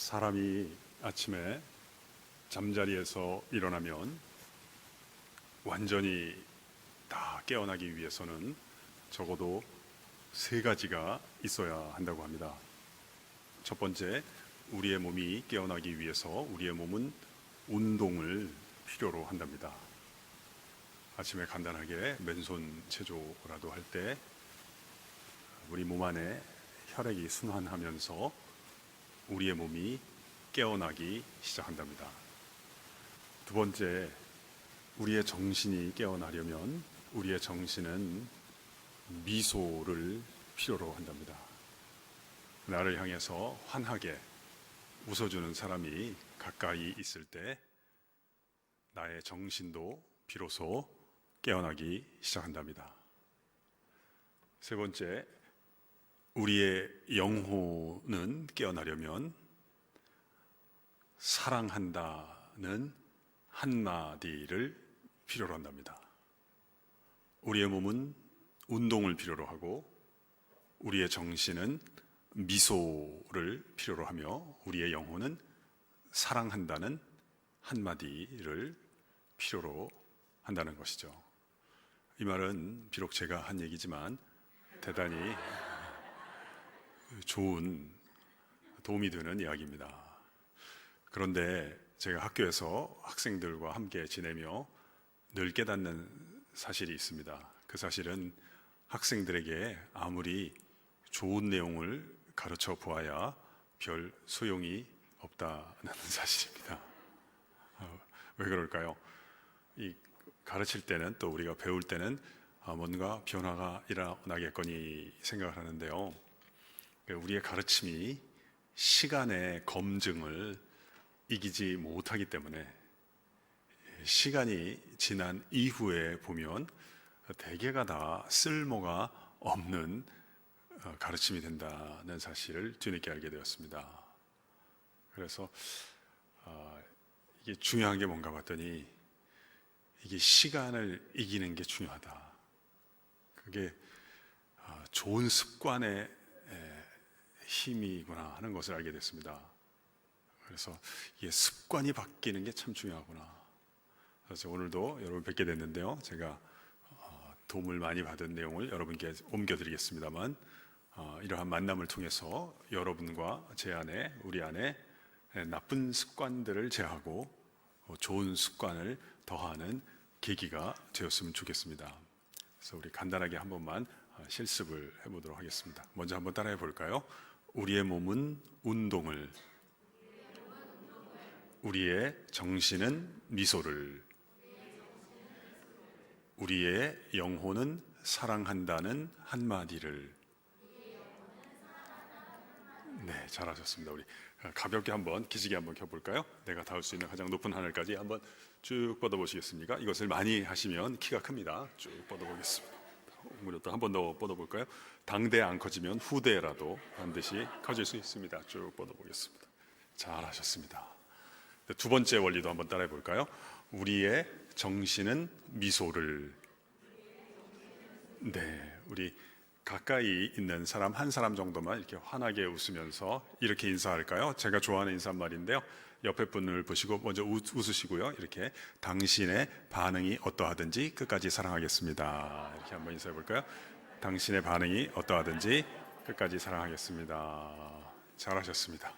사람이 아침에 잠자리에서 일어나면 완전히 다 깨어나기 위해서는 적어도 세 가지가 있어야 한다고 합니다. 첫 번째, 우리의 몸이 깨어나기 위해서 우리의 몸은 운동을 필요로 한답니다. 아침에 간단하게 맨손 체조라도 할 때 우리 몸 안에 혈액이 순환하면서 우리의 몸이 깨어나기 시작한답니다. 두 번째, 우리의 정신이 깨어나려면 우리의 정신은 미소를 필요로 한답니다. 나를 향해서 환하게 웃어주는 사람이 가까이 있을 때 나의 정신도 비로소 깨어나기 시작한답니다. 세 번째, 우리의 영혼은 깨어나려면 사랑한다는 한마디를 필요로 한답니다. 우리의 몸은 운동을 필요로 하고 우리의 정신은 미소를 필요로 하며 우리의 영혼은 사랑한다는 한마디를 필요로 한다는 것이죠. 이 말은 비록 제가 한 얘기지만 대단히 좋은 도움이 되는 이야기입니다. 그런데 제가 학교에서 학생들과 함께 지내며 늘 깨닫는 사실이 있습니다. 그 사실은 학생들에게 아무리 좋은 내용을 가르쳐 보아야 별 소용이 없다는 사실입니다. 왜 그럴까요? 이 가르칠 때는 또 우리가 배울 때는 뭔가 변화가 일어나겠거니 생각을 하는데요. 우리의 가르침이 시간의 검증을 이기지 못하기 때문에 시간이 지난 이후에 보면 대개가 다 쓸모가 없는 가르침이 된다는 사실을 뒤늦게 알게 되었습니다. 그래서 이게 중요한 게 뭔가 봤더니 이게 시간을 이기는 게 중요하다. 그게 좋은 습관의 힘이구나 하는 것을 알게 됐습니다. 그래서 이게 습관이 바뀌는 게 참 중요하구나. 그래서 오늘도 여러분 뵙게 됐는데요. 제가 도움을 많이 받은 내용을 여러분께 옮겨드리겠습니다만 이러한 만남을 통해서 여러분과 제 안에 우리 안에 나쁜 습관들을 제하고 좋은 습관을 더하는 계기가 되었으면 좋겠습니다. 그래서 우리 간단하게 한 번만 실습을 해보도록 하겠습니다. 먼저 한번 따라해 볼까요? 우리의 몸은 운동을, 우리의 정신은 미소를, 우리의 영혼은 사랑한다는 한마디를. 네, 잘하셨습니다. 우리 가볍게 한번 기지개 한번 켜볼까요? 내가 닿을 수 있는 가장 높은 하늘까지 한번 쭉 뻗어보시겠습니까? 이것을 많이 하시면 키가 큽니다. 쭉 뻗어보겠습니다. 또 한 번 더 뻗어볼까요? 당대 안 커지면 후대라도 반드시 커질 수 있습니다. 쭉 뻗어보겠습니다. 잘하셨습니다. 두 번째 원리도 한번 따라해 볼까요? 우리의 정신은 미소를. 네, 우리 가까이 있는 사람 한 사람 정도만 이렇게 환하게 웃으면서 이렇게 인사할까요? 제가 좋아하는 인사말인데요. 옆에 분을 보시고 먼저 웃으시고요. 이렇게 당신의 반응이 어떠하든지 끝까지 사랑하겠습니다. 이렇게 한번 인사해 볼까요? 당신의 반응이 어떠하든지 끝까지 사랑하겠습니다. 잘하셨습니다.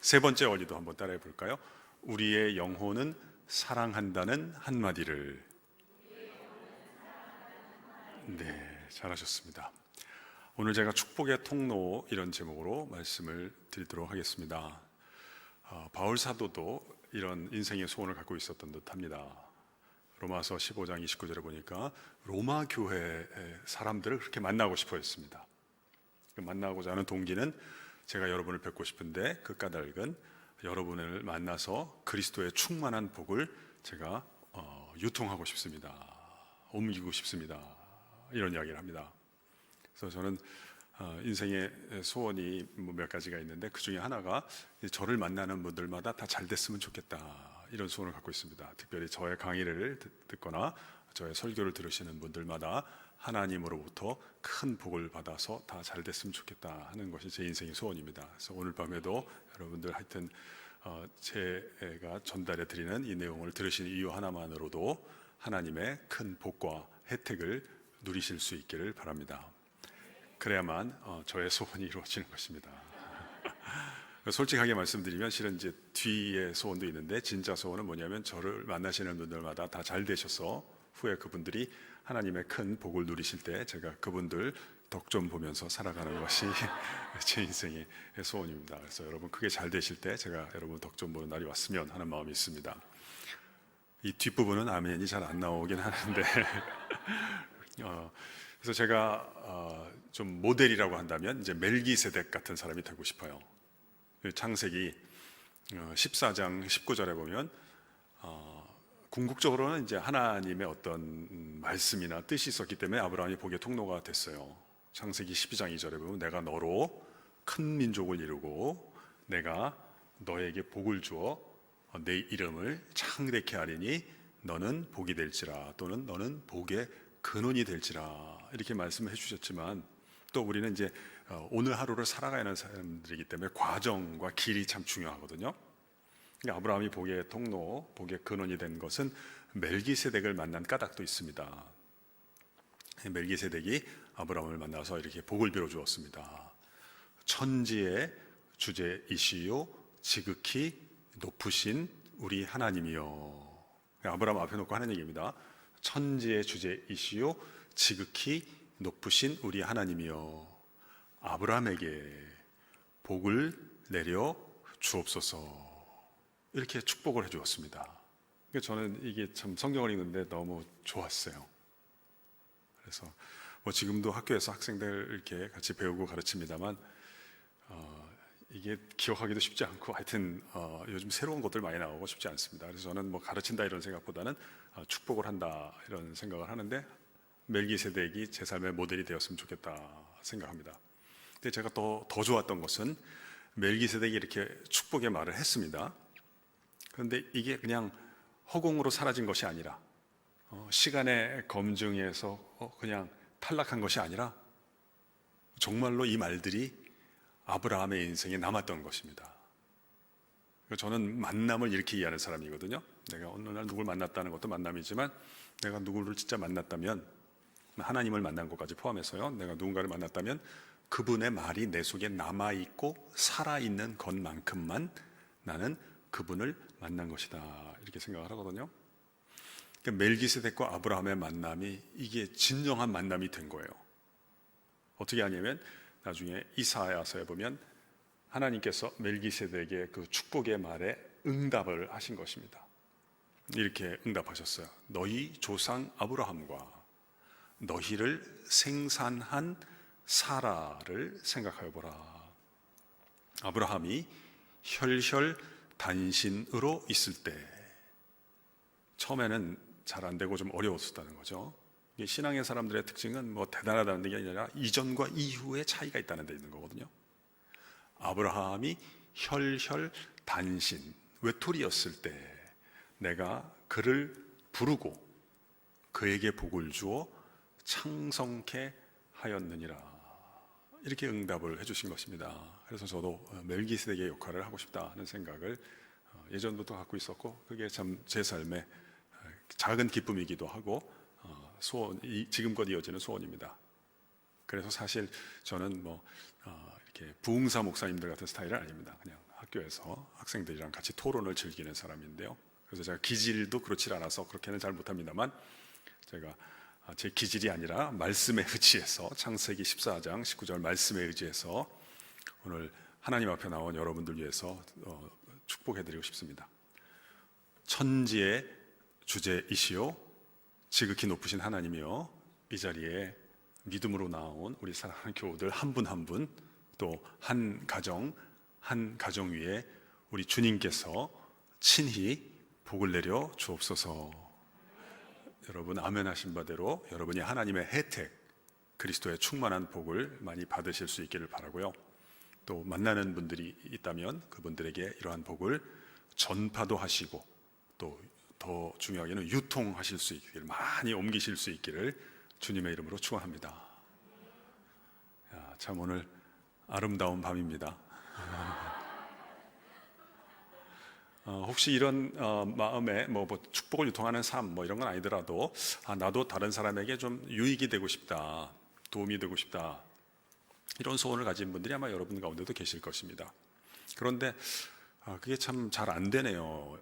세 번째 원리도 한번 따라해 볼까요? 우리의 영혼은 사랑한다는 한마디를. 네, 잘하셨습니다. 오늘 제가 축복의 통로 이런 제목으로 말씀을 드리도록 하겠습니다. 바울 사도도 이런 인생의 소원을 갖고 있었던 듯합니다. 로마서 15장 29절에 보니까 로마 교회 사람들을 그렇게 만나고 싶어 했습니다. 만나고자 하는 동기는 제가 여러분을 뵙고 싶은데 그 까닭은 여러분을 만나서 그리스도의 충만한 복을 제가 유통하고 싶습니다. 옮기고 싶습니다. 이런 이야기를 합니다. 그래서 저는 인생의 소원이 몇 가지가 있는데 그 중에 하나가 저를 만나는 분들마다 다 잘 됐으면 좋겠다, 이런 소원을 갖고 있습니다. 특별히 저의 강의를 듣거나 저의 설교를 들으시는 분들마다 하나님으로부터 큰 복을 받아서 다 잘 됐으면 좋겠다 하는 것이 제 인생의 소원입니다. 그래서 오늘 밤에도 여러분들 하여튼 제가 전달해 드리는 이 내용을 들으신 이유 하나만으로도 하나님의 큰 복과 혜택을 누리실 수 있기를 바랍니다. 그래야만 저의 소원이 이루어지는 것입니다. 솔직하게 말씀드리면 실은 이제 뒤에 소원도 있는데, 진짜 소원은 뭐냐면 저를 만나시는 분들마다 다 잘 되셔서 후에 그분들이 하나님의 큰 복을 누리실 때 제가 그분들 덕 좀 보면서 살아가는 것이 제 인생의 소원입니다. 그래서 여러분 크게 잘 되실 때 제가 여러분 덕 좀 보는 날이 왔으면 하는 마음이 있습니다. 이 뒷부분은 아멘이 잘 안 나오긴 하는데 그래서 제가 좀 모델이라고 한다면 이제 멜기세덱 같은 사람이 되고 싶어요. 창세기 14장 19절에 보면 궁극적으로는 이제 하나님의 어떤 말씀이나 뜻이 있었기 때문에 아브라함이 복의 통로가 됐어요. 창세기 12장 2절에 보면 내가 너로 큰 민족을 이루고 내가 너에게 복을 주어 내 이름을 창대케 하리니 너는 복이 될지라, 또는 너는 복의 근원이 될지라, 이렇게 말씀을 해주셨지만, 또 우리는 이제 오늘 하루를 살아가는 사람들이기 때문에 과정과 길이 참 중요하거든요. 그러니까 아브라함이 복의 통로, 복의 근원이 된 것은 멜기세덱을 만난 까닭도 있습니다. 멜기세덱이 아브라함을 만나서 이렇게 복을 빌어 주었습니다. 천지의 주제이시요 지극히 높으신 우리 하나님이요. 아브라함 앞에 놓고 하는 얘기입니다. 천지의 주제이시요 지극히 높으신 우리 하나님이요, 아브라함에게 복을 내려 주옵소서, 이렇게 축복을 해 주었습니다. 저는 이게 참 성경을 읽는데 너무 좋았어요. 그래서 뭐 지금도 학교에서 학생들 이렇게 같이 배우고 가르칩니다만 이게 기억하기도 쉽지 않고, 하여튼 요즘 새로운 것들 많이 나오고 쉽지 않습니다. 그래서 저는 뭐 가르친다 이런 생각보다는 축복을 한다 이런 생각을 하는데, 멜기세덱이 제 삶의 모델이 되었으면 좋겠다 생각합니다. 근데 제가 더 좋았던 것은 멜기세덱이 이렇게 축복의 말을 했습니다. 그런데 이게 그냥 허공으로 사라진 것이 아니라 시간의 검증에서 그냥 탈락한 것이 아니라 정말로 이 말들이 아브라함의 인생에 남았던 것입니다. 저는 만남을 이렇게 이해하는 사람이거든요. 내가 어느 날 누굴 만났다는 것도 만남이지만, 내가 누구를 진짜 만났다면, 하나님을 만난 것까지 포함해서요, 내가 누군가를 만났다면 그분의 말이 내 속에 남아있고 살아있는 것만큼만 나는 그분을 만난 것이다, 이렇게 생각을 하거든요. 그러니까 멜기세덱과 아브라함의 만남이 이게 진정한 만남이 된 거예요. 어떻게 하냐면 나중에 이사야서에 보면 하나님께서 멜기세덱의 그 축복의 말에 응답을 하신 것입니다. 이렇게 응답하셨어요. 너희 조상 아브라함과 너희를 생산한 사라를 생각하여 보라. 아브라함이 혈혈단신으로 있을 때, 처음에는 잘 안 되고 좀 어려웠었다는 거죠. 신앙의 사람들의 특징은 뭐 대단하다는 게 아니라 이전과 이후의 차이가 있다는 데 있는 거거든요. 아브라함이 혈혈단신, 외톨이였을 때 내가 그를 부르고 그에게 복을 주어 창성케 하였느니라, 이렇게 응답을 해주신 것입니다. 그래서 저도 멜기세덱의 역할을 하고 싶다는 생각을 예전부터 갖고 있었고, 그게 참 제 삶의 작은 기쁨이기도 하고 지금껏 이어지는 소원입니다. 그래서 사실 저는 뭐 이렇게 부흥사 목사님들 같은 스타일은 아닙니다. 그냥 학교에서 학생들이랑 같이 토론을 즐기는 사람인데요. 그래서 제가 기질도 그렇지 않아서 그렇게는 잘 못합니다만, 제가 제 기질이 아니라 말씀에 의지해서, 창세기 14장 19절 말씀에 의지해서 오늘 하나님 앞에 나온 여러분들 위해서 축복해드리고 싶습니다. 천지의 주제이시요 지극히 높으신 하나님이요, 이 자리에 믿음으로 나온 우리 사랑하는 교우들 한 분 한 분, 또 한 가정 위에 우리 주님께서 친히 복을 내려 주옵소서. 여러분 아멘 하신 바대로 여러분이 하나님의 혜택, 그리스도의 충만한 복을 많이 받으실 수 있기를 바라고요. 또 만나는 분들이 있다면 그분들에게 이러한 복을 전파도 하시고, 또 더 중요하게는 유통하실 수 있기를, 많이 옮기실 수 있기를 주님의 이름으로 축원합니다. 참 오늘 아름다운 밤입니다. 혹시 이런 마음에 뭐 축복을 유통하는 삶 뭐 이런 건 아니더라도 나도 다른 사람에게 좀 유익이 되고 싶다, 도움이 되고 싶다, 이런 소원을 가진 분들이 아마 여러분 가운데도 계실 것입니다. 그런데 그게 참 잘 안 되네요.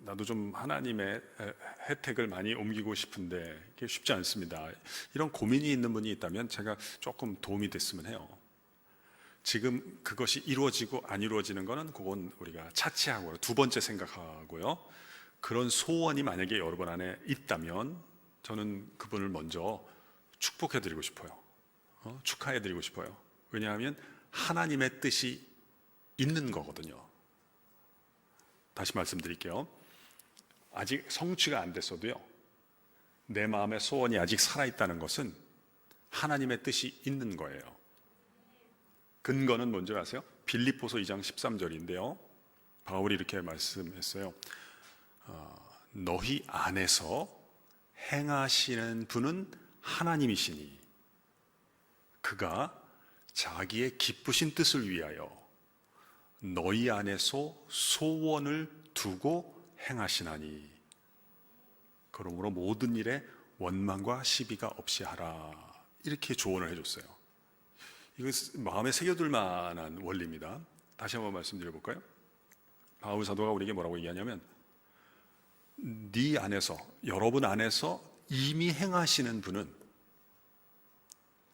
나도 좀 하나님의 혜택을 많이 옮기고 싶은데 그게 쉽지 않습니다. 이런 고민이 있는 분이 있다면 제가 조금 도움이 됐으면 해요. 지금 그것이 이루어지고 안 이루어지는 거는 그건 우리가 차치하고 두 번째 생각하고요. 그런 소원이 만약에 여러분 안에 있다면 저는 그분을 먼저 축복해드리고 싶어요. 축하해드리고 싶어요. 왜냐하면 하나님의 뜻이 있는 거거든요. 다시 말씀드릴게요. 아직 성취가 안 됐어도요, 내 마음의 소원이 아직 살아있다는 것은 하나님의 뜻이 있는 거예요. 근거는 뭔지 아세요? 빌립보서 2장 13절인데요 바울이 이렇게 말씀했어요. 너희 안에서 행하시는 분은 하나님이시니 그가 자기의 기쁘신 뜻을 위하여 너희 안에서 소원을 두고 행하시나니 그러므로 모든 일에 원망과 시비가 없이 하라. 이렇게 조언을 해줬어요. 이거 마음에 새겨둘 만한 원리입니다. 다시 한번 말씀드려볼까요? 바울 사도가 우리에게 뭐라고 얘기하냐면 네 안에서, 여러분 안에서 이미 행하시는 분은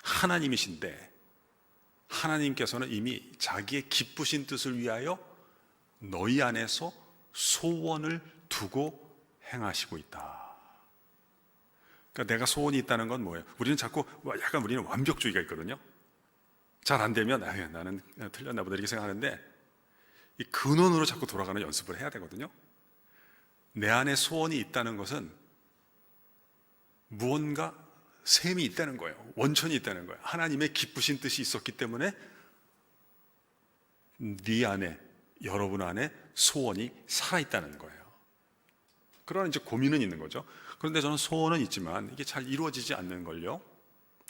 하나님이신데 하나님께서는 이미 자기의 기쁘신 뜻을 위하여 너희 안에서 소원을 두고 행하시고 있다. 그러니까 내가 소원이 있다는 건 뭐예요? 우리는 자꾸 약간 우리는 완벽주의가 있거든요. 잘 안 되면 나는 틀렸나 보다 이렇게 생각하는데 이 근원으로 자꾸 돌아가는 연습을 해야 되거든요. 내 안에 소원이 있다는 것은 무언가 셈이 있다는 거예요. 원천이 있다는 거예요. 하나님의 기쁘신 뜻이 있었기 때문에 네 안에, 여러분 안에 소원이 살아있다는 거예요. 그러나 이제 고민은 있는 거죠. 그런데 저는 소원은 있지만 이게 잘 이루어지지 않는 걸요.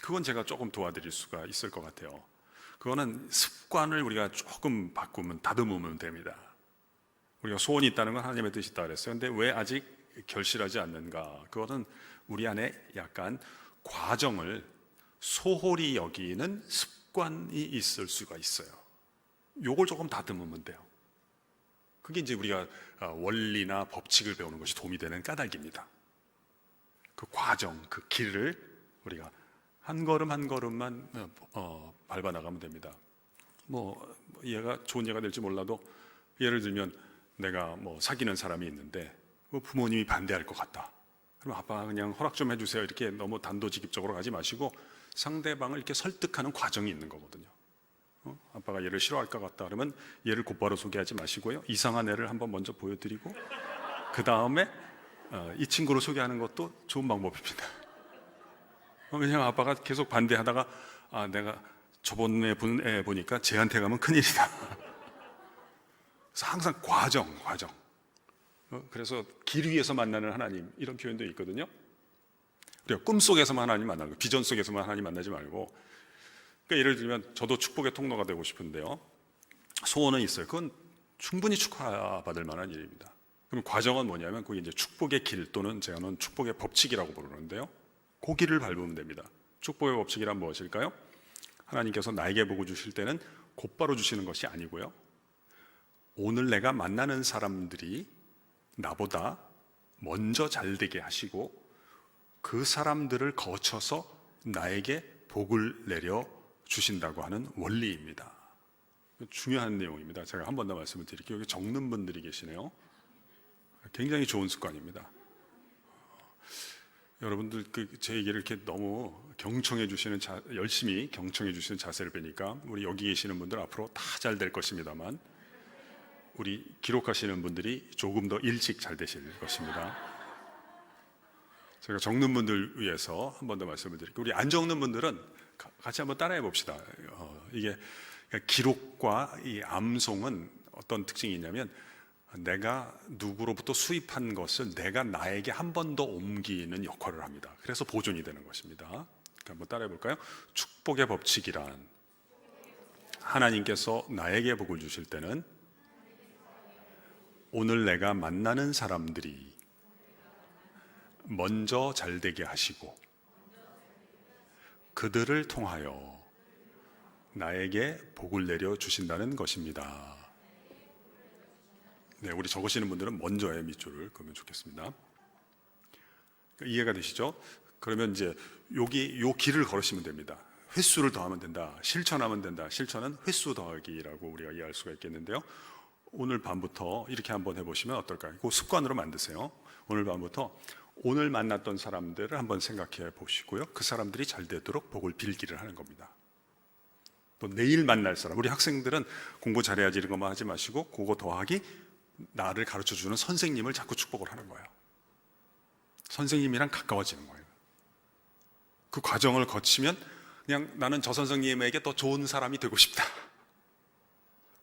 그건 제가 조금 도와드릴 수가 있을 것 같아요. 그거는 습관을 우리가 조금 바꾸면, 다듬으면 됩니다. 우리가 소원이 있다는 건 하나님의 뜻이 있다 그랬어요. 근데 왜 아직 결실하지 않는가? 그거는 우리 안에 약간 과정을 소홀히 여기는 습관이 있을 수가 있어요. 요걸 조금 다듬으면 돼요. 그게 이제 우리가 원리나 법칙을 배우는 것이 도움이 되는 까닭입니다. 그 과정, 그 길을 우리가 한 걸음 한 걸음만 밟아 나가면 됩니다. 얘가 좋은 예가 될지 몰라도 예를 들면 내가 사귀는 사람이 있는데 부모님이 반대할 것 같다. 그럼 아빠 그냥 허락 좀 해주세요. 이렇게 너무 단도직입적으로 가지 마시고 상대방을 이렇게 설득하는 과정이 있는 거거든요. 아빠가 얘를 싫어할 것 같다 그러면 얘를 곧바로 소개하지 마시고요. 이상한 애를 한번 먼저 보여드리고 그 다음에 이 친구를 소개하는 것도 좋은 방법입니다. 왜냐하면 아빠가 계속 반대하다가 내가 저번에 본 애 보니까 쟤한테 가면 큰일이다. 그래서 항상 과정. 그래서 길 위에서 만나는 하나님 이런 표현도 있거든요. 우리가 꿈속에서만 하나님 만나는 거, 비전 속에서만 하나님 만나지 말고. 그러니까 예를 들면 저도 축복의 통로가 되고 싶은데요. 소원은 있어요. 그건 충분히 축하받을 만한 일입니다. 그럼 과정은 뭐냐면 그게 이제 축복의 길 또는 제가는 축복의 법칙이라고 부르는데요. 그 길을 밟으면 됩니다. 축복의 법칙이란 무엇일까요? 하나님께서 나에게 복을 주실 때는 곧바로 주시는 것이 아니고요. 오늘 내가 만나는 사람들이 나보다 먼저 잘 되게 하시고 그 사람들을 거쳐서 나에게 복을 내려 주신다고 하는 원리입니다. 중요한 내용입니다. 제가 한 번 더 말씀을 드릴게요. 여기 적는 분들이 계시네요. 굉장히 좋은 습관입니다. 여러분들 제 얘기를 이렇게 너무 경청해 주시는 열심히 경청해 주시는 자세를 뵈니까 우리 여기 계시는 분들 앞으로 다 잘 될 것입니다만 우리 기록하시는 분들이 조금 더 일찍 잘 되실 것입니다. 제가 적는 분들 위해서 한 번 더 말씀을 드릴게요. 우리 안 적는 분들은 같이 한번 따라해 봅시다. 이게 기록과 이 암송은 어떤 특징이 있냐면 내가 누구로부터 수입한 것을 내가 나에게 한 번 더 옮기는 역할을 합니다. 그래서 보존이 되는 것입니다. 한번 따라해 볼까요? 축복의 법칙이란 하나님께서 나에게 복을 주실 때는 오늘 내가 만나는 사람들이 먼저 잘되게 하시고 그들을 통하여 나에게 복을 내려 주신다는 것입니다. 네, 우리 적으시는 분들은 먼저의 밑줄을 그으면 좋겠습니다. 이해가 되시죠? 그러면 이제 여기 요 길을 걸으시면 됩니다. 횟수를 더하면 된다. 실천하면 된다. 실천은 횟수 더하기라고 우리가 이해할 수가 있겠는데요. 오늘 밤부터 이렇게 한번 해보시면 어떨까요? 그 습관으로 만드세요. 오늘 밤부터 오늘 만났던 사람들을 한번 생각해 보시고요. 그 사람들이 잘 되도록 복을 빌기를 하는 겁니다. 또 내일 만날 사람, 우리 학생들은 공부 잘해야지 이런 것만 하지 마시고 그거 더하기 나를 가르쳐주는 선생님을 자꾸 축복을 하는 거예요. 선생님이랑 가까워지는 거예요. 그 과정을 거치면 그냥 나는 저 선생님에게 더 좋은 사람이 되고 싶다.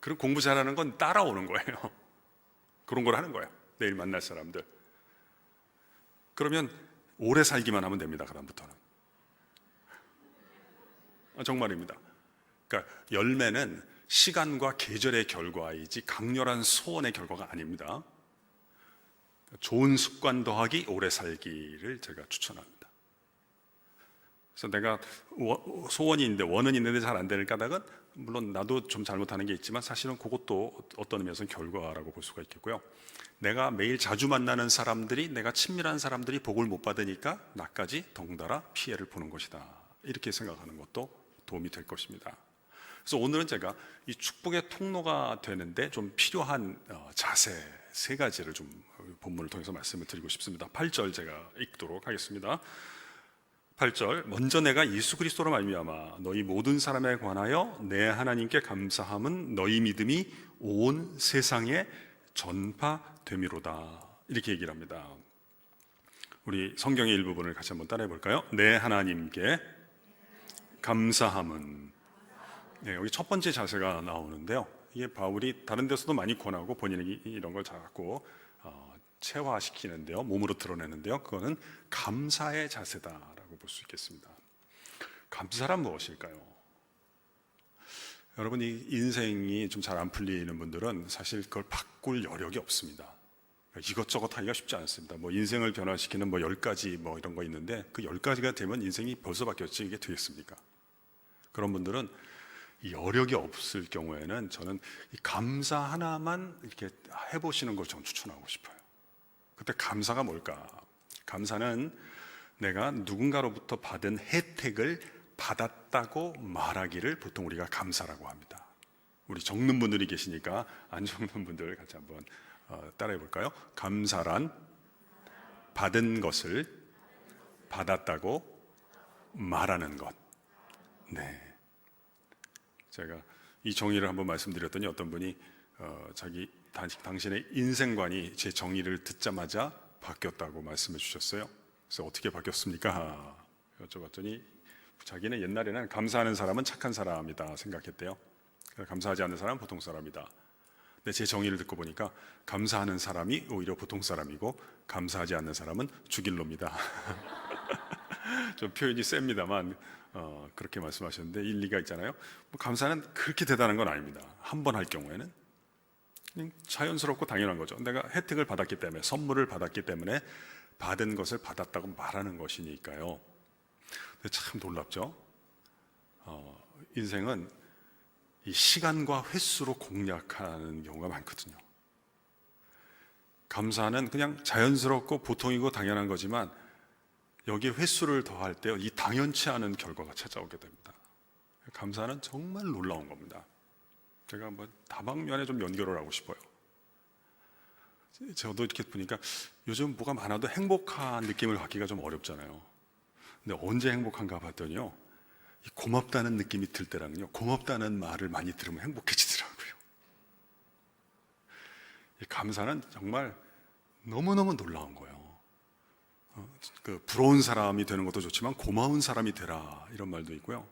그리고 공부 잘하는 건 따라오는 거예요. 그런 걸 하는 거예요. 내일 만날 사람들. 그러면 오래 살기만 하면 됩니다. 그다음부터는. 정말입니다. 그러니까 열매는 시간과 계절의 결과이지 강렬한 소원의 결과가 아닙니다. 좋은 습관 더하기 오래 살기를 제가 추천합니다. 그래서 내가 소원이 있는데 원은 있는데 잘 안 되는 까닭은 물론 나도 좀 잘못하는 게 있지만 사실은 그것도 어떤 의미에서는 결과라고 볼 수가 있겠고요. 내가 매일 자주 만나는 사람들이 내가 친밀한 사람들이 복을 못 받으니까 나까지 덩달아 피해를 보는 것이다. 이렇게 생각하는 것도 도움이 될 것입니다. 그래서 오늘은 제가 이 축복의 통로가 되는데 좀 필요한 자세 세 가지를 좀 본문을 통해서 말씀을 드리고 싶습니다. 8절 제가 읽도록 하겠습니다. 8절 먼저 내가 예수 그리스도로 말미암아 너희 모든 사람에 관하여 내 하나님께 감사함은 너희 믿음이 온 세상에 전파됨이로다. 이렇게 얘기를 합니다. 우리 성경의 일부분을 같이 한번 따라해 볼까요? 내 하나님께 감사함은. 네, 여기 첫 번째 자세가 나오는데요. 이게 바울이 다른 데서도 많이 권하고 본인이 이런 걸 자꾸 체화시키는데요. 몸으로 드러내는데요. 그거는 감사의 자세다라고 볼 수 있겠습니다. 감사란 무엇일까요? 여러분, 이 인생이 좀 잘 안 풀리는 분들은 사실 그걸 바꿀 여력이 없습니다. 이것저것 하기가 쉽지 않습니다. 뭐 인생을 변화시키는 10가지 이런 거 있는데 그 10가지가 되면 인생이 벌써 바뀌었지 이게 되겠습니까? 그런 분들은 이 여력이 없을 경우에는 저는 이 감사 하나만 이렇게 해보시는 걸 좀 추천하고 싶어요. 그때 감사가 뭘까? 감사는 내가 누군가로부터 받은 혜택을 받았다고 말하기를 보통 우리가 감사라고 합니다. 우리 적는 분들이 계시니까 안 적는 분들 같이 한번 따라해 볼까요? 감사란 받은 것을 받았다고 말하는 것. 네. 제가 이 정의를 한번 말씀드렸더니 어떤 분이 당신의 인생관이 제 정의를 듣자마자 바뀌었다고 말씀해 주셨어요. 그래서 어떻게 바뀌었습니까? 여쭤봤더니 자기는 옛날에는 감사하는 사람은 착한 사람이다 생각했대요. 감사하지 않는 사람은 보통 사람이다. 근데 제 정의를 듣고 보니까 감사하는 사람이 오히려 보통 사람이고 감사하지 않는 사람은 죽일 놈이다. 좀 표현이 셉니다만 그렇게 말씀하셨는데 일리가 있잖아요. 감사는 그렇게 대단한 건 아닙니다. 한 번 할 경우에는 그냥 자연스럽고 당연한 거죠. 내가 혜택을 받았기 때문에, 선물을 받았기 때문에 받은 것을 받았다고 말하는 것이니까요. 근데 참 놀랍죠. 인생은 이 시간과 횟수로 공략하는 경우가 많거든요. 감사는 그냥 자연스럽고 보통이고 당연한 거지만 여기에 횟수를 더할 때 이 당연치 않은 결과가 찾아오게 됩니다. 감사는 정말 놀라운 겁니다. 제가 한번 다방면에 좀 연결을 하고 싶어요. 저도 이렇게 보니까 요즘 뭐가 많아도 행복한 느낌을 갖기가 좀 어렵잖아요. 근데 언제 행복한가 봤더니요, 이 고맙다는 느낌이 들 때랑요, 고맙다는 말을 많이 들으면 행복해지더라고요. 이 감사는 정말 너무너무 놀라운 거예요. 부러운 사람이 되는 것도 좋지만 고마운 사람이 되라, 이런 말도 있고요.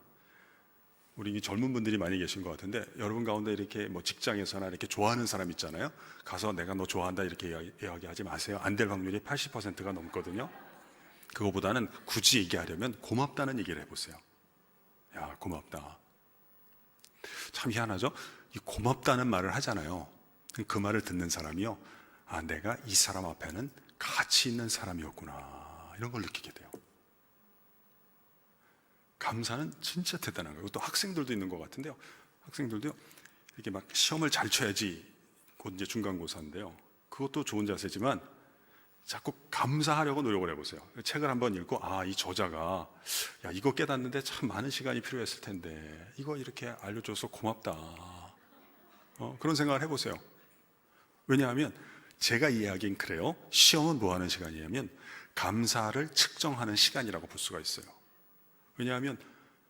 우리 젊은 분들이 많이 계신 것 같은데 여러분 가운데 이렇게 직장에서나 이렇게 좋아하는 사람 있잖아요. 가서 내가 너 좋아한다 이렇게 이야기하지 마세요. 안 될 확률이 80%가 넘거든요. 그거보다는 굳이 얘기하려면 고맙다는 얘기를 해보세요. 야, 고맙다. 참 희한하죠? 이 고맙다는 말을 하잖아요. 그 말을 듣는 사람이요, 내가 이 사람 앞에는 가치 있는 사람이었구나, 이런 걸 느끼게 돼요. 감사는 진짜 대단한 거예요. 또 학생들도 있는 것 같은데요. 학생들도요, 이렇게 막 시험을 잘 쳐야지, 곧 이제 중간고사인데요. 그것도 좋은 자세지만 자꾸 감사하려고 노력을 해보세요. 책을 한번 읽고, 이 저자가 이거 깨닫는데 참 많은 시간이 필요했을 텐데 이거 이렇게 알려줘서 고맙다, 그런 생각을 해보세요. 왜냐하면 제가 이해하기엔 그래요. 시험은 뭐 하는 시간이냐면 감사를 측정하는 시간이라고 볼 수가 있어요. 왜냐하면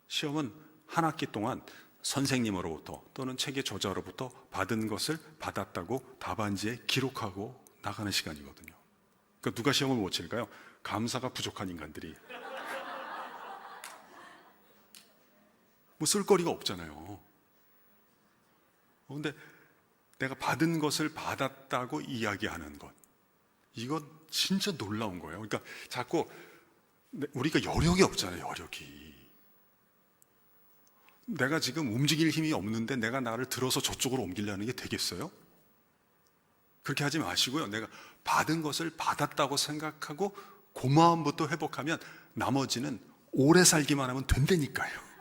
시험은 한 학기 동안 선생님으로부터 또는 책의 저자로부터 받은 것을 받았다고 답안지에 기록하고 나가는 시간이거든요. 그러니까 누가 시험을 못 칠까요? 감사가 부족한 인간들이. 뭐 쓸거리가 없잖아요. 근데 내가 받은 것을 받았다고 이야기하는 것, 이건 진짜 놀라운 거예요. 그러니까 자꾸 우리가 여력이 없잖아요. 여력이. 내가 지금 움직일 힘이 없는데 내가 나를 들어서 저쪽으로 옮기려는 게 되겠어요? 그렇게 하지 마시고요. 내가 받은 것을 받았다고 생각하고 고마움부터 회복하면 나머지는 오래 살기만 하면 된다니까요.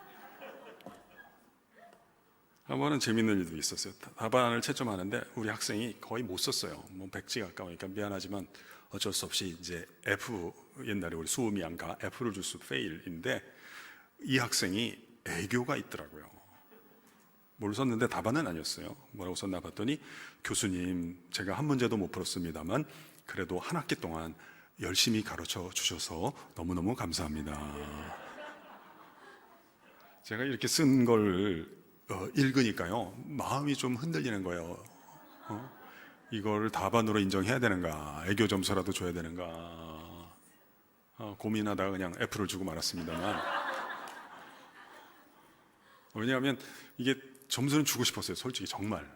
한 번은 재밌는 일도 있었어요. 답안을 채점하는데 우리 학생이 거의 못 썼어요. 뭐 백지 가까우니까 미안하지만 어쩔 수 없이 이제 F, 옛날에 우리 수음이 안 가, F를 줄 수 페일인데 이 학생이 애교가 있더라고요. 뭘 썼는데 답안은 아니었어요. 뭐라고 썼나 봤더니, 교수님, 제가 한 문제도 못 풀었습니다만 그래도 한 학기 동안 열심히 가르쳐 주셔서 너무너무 감사합니다. 제가 이렇게 쓴 걸 읽으니까요, 마음이 좀 흔들리는 거예요. 이걸 답안으로 인정해야 되는가, 애교 점수라도 줘야 되는가, 고민하다가 그냥 F를 주고 말았습니다만, 왜냐하면 이게 점수는 주고 싶었어요, 솔직히 정말.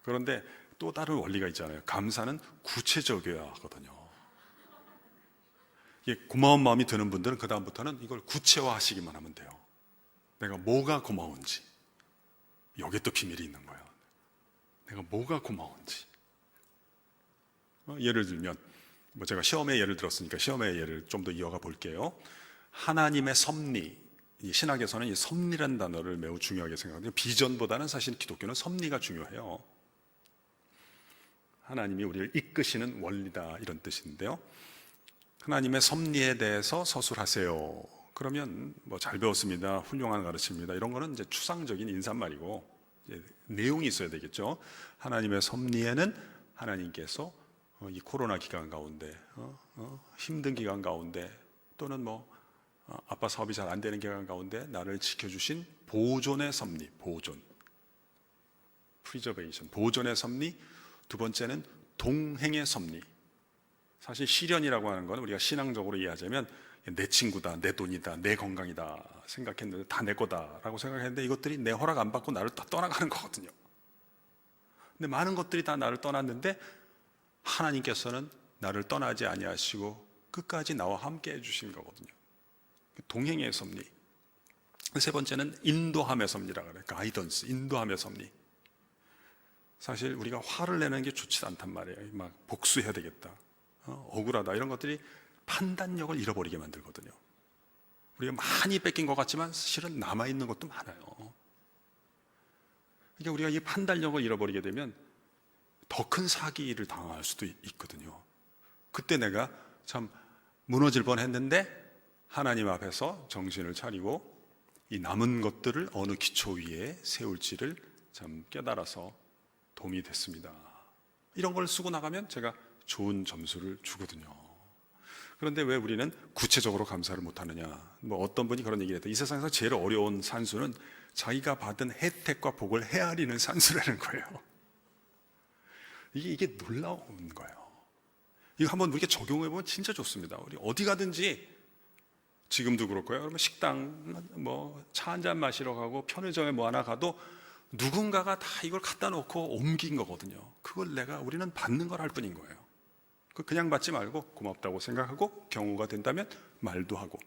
그런데 또 다른 원리가 있잖아요. 감사는 구체적이어야 하거든요. 이게 고마운 마음이 드는 분들은 그 다음부터는 이걸 구체화하시기만 하면 돼요. 내가 뭐가 고마운지. 여기에 또 비밀이 있는 거예요. 내가 뭐가 고마운지. 예를 들면, 제가 시험의 예를 들었으니까 시험의 예를 좀 더 이어가 볼게요. 하나님의 섭리, 이 신학에서는 이 섭리라는 단어를 매우 중요하게 생각하는데, 비전보다는 사실 기독교는 섭리가 중요해요. 하나님이 우리를 이끄시는 원리다, 이런 뜻인데요. 하나님의 섭리에 대해서 서술하세요. 그러면 뭐 잘 배웠습니다, 훌륭한 가르침입니다, 이런 거는 이제 추상적인 인사말이고, 이제 내용이 있어야 되겠죠. 하나님의 섭리에는 하나님께서 이 코로나 기간 가운데, 힘든 기간 가운데, 또는 아빠 사업이 잘 안 되는 기간 가운데 나를 지켜주신 보존의 섭리, 보존, preservation, 보존의 섭리. 두 번째는 동행의 섭리. 사실 시련이라고 하는 건 우리가 신앙적으로 이해하자면 내 친구다, 내 돈이다, 내 건강이다 생각했는데, 다 내 거다라고 생각했는데 이것들이 내 허락 안 받고 나를 다 떠나가는 거거든요. 근데 많은 것들이 다 나를 떠났는데 하나님께서는 나를 떠나지 아니하시고 끝까지 나와 함께 해주신 거거든요. 동행의 섭리. 세 번째는 인도함의 섭리라고 그래요. 가이던스, 인도함의 섭리. 사실 우리가 화를 내는 게 좋지 않단 말이에요. 막 복수해야 되겠다, 억울하다, 이런 것들이 판단력을 잃어버리게 만들거든요. 우리가 많이 뺏긴 것 같지만 실은 남아있는 것도 많아요. 그러니까 우리가 이 판단력을 잃어버리게 되면 더 큰 사기를 당할 수도 있거든요. 그때 내가 참 무너질 뻔했는데 하나님 앞에서 정신을 차리고 이 남은 것들을 어느 기초 위에 세울지를 참 깨달아서 도움이 됐습니다. 이런 걸 쓰고 나가면 제가 좋은 점수를 주거든요. 그런데 왜 우리는 구체적으로 감사를 못하느냐. 어떤 분이 그런 얘기를 했다. 이 세상에서 제일 어려운 산수는 자기가 받은 혜택과 복을 헤아리는 산수라는 거예요. 이게 놀라운 거예요. 이거 한번 우리가 적용해보면 진짜 좋습니다. 우리 어디 가든지, 지금도 그렇고요. 그러면 식당, 차 한잔 마시러 가고 편의점에 하나 가도 누군가가 다 이걸 갖다 놓고 옮긴 거거든요. 그걸 우리는 받는 걸 할 뿐인 거예요. 그냥 받지 말고 고맙다고 생각하고, 경우가 된다면 말도 하고.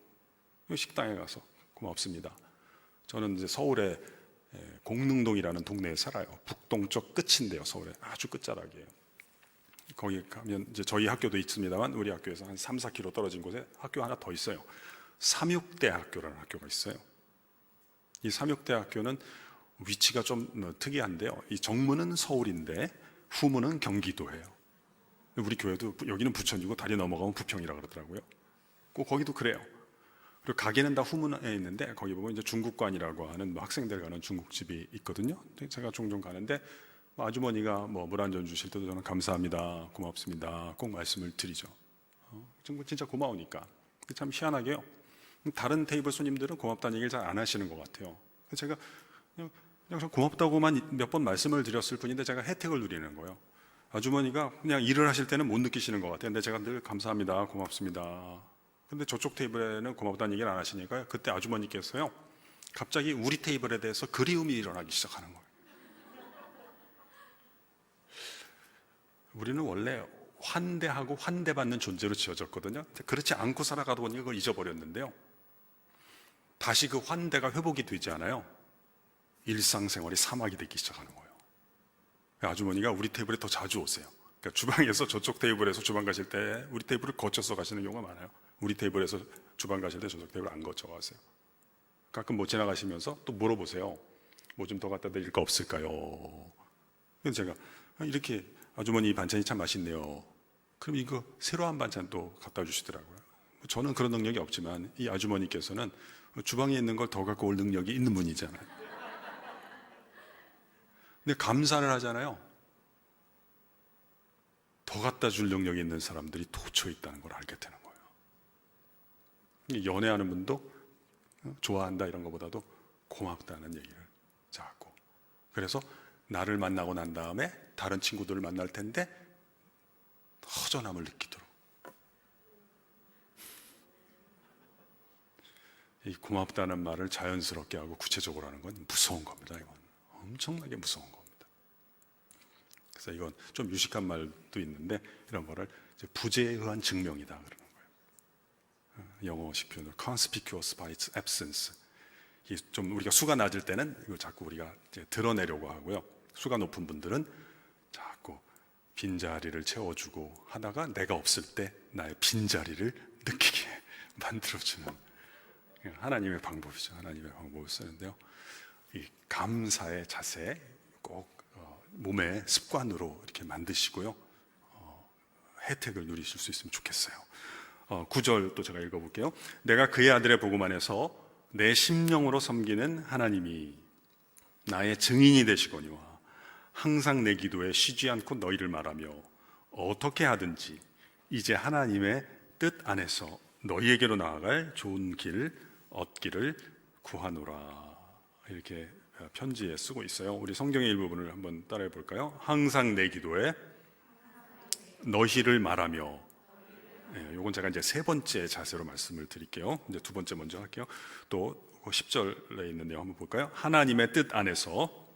식당에 가서 고맙습니다. 저는 이제 서울에 공릉동이라는 동네에 살아요. 북동쪽 끝인데요, 서울에 아주 끝자락이에요. 거기 가면 이제 저희 학교도 있습니다만 우리 학교에서 한 3, 4km 떨어진 곳에 학교 하나 더 있어요. 삼육대학교라는 학교가 있어요. 이 삼육대학교는 위치가 좀 특이한데요. 이 정문은 서울인데 후문은 경기도예요. 우리 교회도 여기는 부천이고 다리 넘어가면 부평이라 그러더라고요. 꼭 거기도 그래요. 그리고 가게는 다 후문에 있는데 거기 보면 이제 중국관이라고 하는 학생들 가는 중국집이 있거든요. 제가 종종 가는데 아주머니가 물 한 잔 주실 때도 저는 감사합니다, 고맙습니다 꼭 말씀을 드리죠. 정말 진짜 고마우니까. 참 희한하게요, 다른 테이블 손님들은 고맙다는 얘기를 잘 안 하시는 것 같아요. 제가 그냥 고맙다고만 몇 번 말씀을 드렸을 뿐인데 제가 혜택을 누리는 거예요. 아주머니가 그냥 일을 하실 때는 못 느끼시는 것 같아요. 근데 제가 늘 감사합니다, 고맙습니다. 근데 저쪽 테이블에는 고맙다는 얘기를 안 하시니까 그때 아주머니께서요 갑자기 우리 테이블에 대해서 그리움이 일어나기 시작하는 거예요. 우리는 원래 환대하고 환대받는 존재로 지어졌거든요. 그렇지 않고 살아가다 보니 그걸 잊어버렸는데요, 다시 그 환대가 회복이 되지 않아요. 일상생활이 사막이 되기 시작하는 거예요. 아주머니가 우리 테이블에 더 자주 오세요. 그러니까 주방에서 저쪽 테이블에서 주방 가실 때 우리 테이블을 거쳐서 가시는 경우가 많아요. 우리 테이블에서 주방 가실 때 저쪽 테이블 안 거쳐 가세요. 가끔 지나가시면서 또 물어보세요. 뭐 좀 더 갖다 드릴 거 없을까요? 그래서 제가 이렇게 아주머니 이 반찬이 참 맛있네요. 그럼 이거 새로 한 반찬 또 갖다 주시더라고요. 저는 그런 능력이 없지만 이 아주머니께서는 주방에 있는 걸 더 갖고 올 능력이 있는 분이잖아요. 근데 감사를 하잖아요. 더 갖다 줄 능력이 있는 사람들이 도처에 있다는 걸 알게 되는 거예요. 연애하는 분도 좋아한다 이런 것보다도 고맙다는 얘기를 자꾸. 그래서 나를 만나고 난 다음에 다른 친구들을 만날 텐데 허전함을 느끼도록. 이 고맙다는 말을 자연스럽게 하고 구체적으로 하는 건 무서운 겁니다. 이건 엄청나게 무서운 겁니다. 그래서 이건 좀 유식한 말도 있는데 이런 거를 부재에 의한 증명이다 그러는 거예요. 영어식 표현으로 conspicuous by its absence. 좀 우리가 수가 낮을 때는 이걸 자꾸 우리가 이제 드러내려고 하고요. 수가 높은 분들은 자꾸 빈자리를 채워주고 하다가 내가 없을 때 나의 빈자리를 느끼게 만들어주는 하나님의 방법이죠. 하나님의 방법을 쓰는데요, 이 감사의 자세 꼭 몸의 습관으로 이렇게 만드시고요, 혜택을 누리실 수 있으면 좋겠어요. 9절 또 제가 읽어볼게요. 내가 그의 아들의 복음 안에서 내 심령으로 섬기는 하나님이 나의 증인이 되시거니와 항상 내 기도에 쉬지 않고 너희를 말하며 어떻게 하든지 이제 하나님의 뜻 안에서 너희에게로 나아갈 좋은 길 얻기를 구하노라. 이렇게 편지에 쓰고 있어요. 우리 성경의 일부분을 한번 따라해 볼까요? 항상 내 기도에 너희를 말하며. 요건 제가 이제 세 번째 자세로 말씀을 드릴게요. 이제 두 번째 먼저 할게요. 또 10절에 있는 내용 한번 볼까요? 하나님의 뜻 안에서